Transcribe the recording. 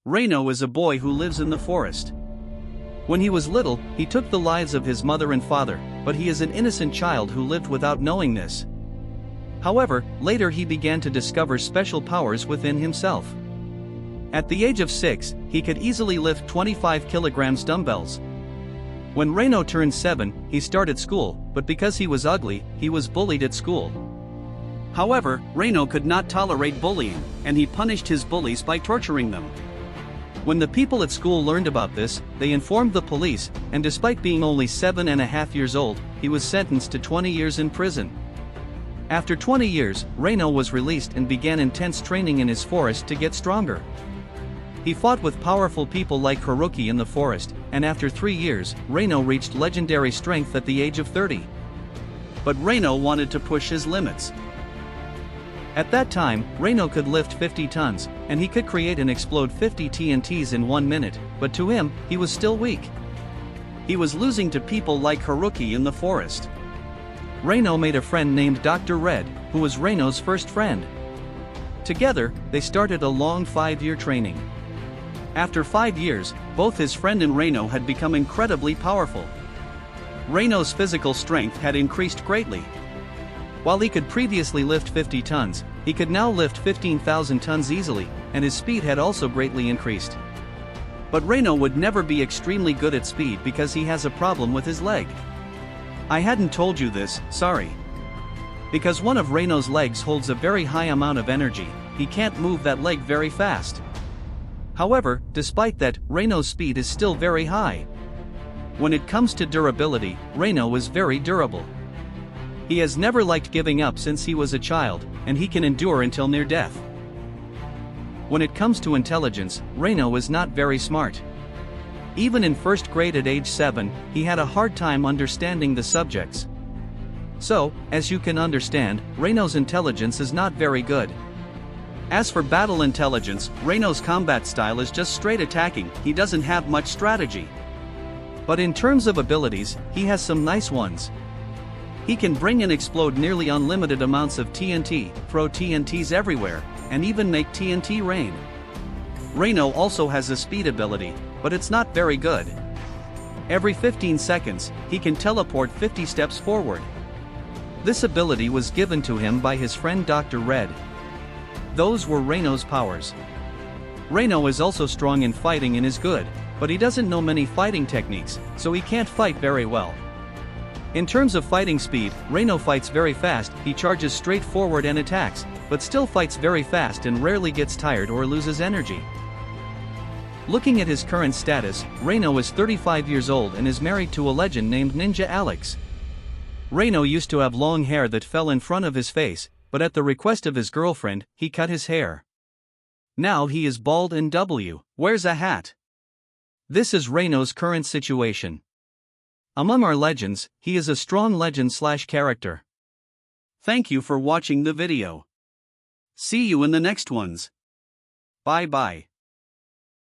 Reyno is a boy who lives in the forest. When he was little, he took the lives of his mother and father, but he is an innocent child who lived without knowing this. However, later he began to discover special powers within himself. At the age of 6, he could easily lift 25 kilograms dumbbells. When Reyno turned 7, he started school, but because he was ugly, he was bullied at school. However, Reyno could not tolerate bullying, and he punished his bullies by torturing them. When the people at school learned about this, they informed the police, and despite being only 7.5 years old, he was sentenced to 20 years in prison. After 20 years, Reyno was released and began intense training in his forest to get stronger. He fought with powerful people like Haruki in the forest, and after 3 years, Reyno reached legendary strength at the age of 30. But Reyno wanted to push his limits. At that time, Reyno could lift 50 tons, and he could create and explode 50 TNTs in 1 minute, but to him, he was still weak. He was losing to people like Haruki in the forest. Reyno made a friend named Dr. Red, who was Reyno's first friend. Together, they started a long 5-year training. After 5 years, both his friend and Reyno had become incredibly powerful. Reyno's physical strength had increased greatly. While he could previously lift 50 tons, he could now lift 15,000 tons easily, and his speed had also greatly increased. But Reyno would never be extremely good at speed because he has a problem with his leg. I hadn't told you this, sorry. Because one of Reyno's legs holds a very high amount of energy, he can't move that leg very fast. However, despite that, Reyno's speed is still very high. When it comes to durability, Reyno is very durable. He has never liked giving up since he was a child, and he can endure until near death. When it comes to intelligence, Reyno is not very smart. Even in first grade at age 7, he had a hard time understanding the subjects. So, as you can understand, Reyno's intelligence is not very good. As for battle intelligence, Reyno's combat style is just straight attacking, he doesn't have much strategy. But in terms of abilities, he has some nice ones. He can bring and explode nearly unlimited amounts of TNT, throw TNTs everywhere, and even make TNT rain. Reyno also has a speed ability, but it's not very good. Every 15 seconds, he can teleport 50 steps forward. This ability was given to him by his friend Dr. Red. Those were Reyno's powers. Reyno is also strong in fighting and is good, but he doesn't know many fighting techniques, so he can't fight very well. In terms of fighting speed, Reyno fights very fast, he charges straight forward and attacks, but still fights very fast and rarely gets tired or loses energy. Looking at his current status, Reyno is 35 years old and is married to a legend named Ninja Alex. Reyno used to have long hair that fell in front of his face, but at the request of his girlfriend, he cut his hair. Now he is bald and wears a hat. This is Reyno's current situation. Among our legends, he is a strong legend/character. Thank you for watching the video. See you in the next ones. Bye bye.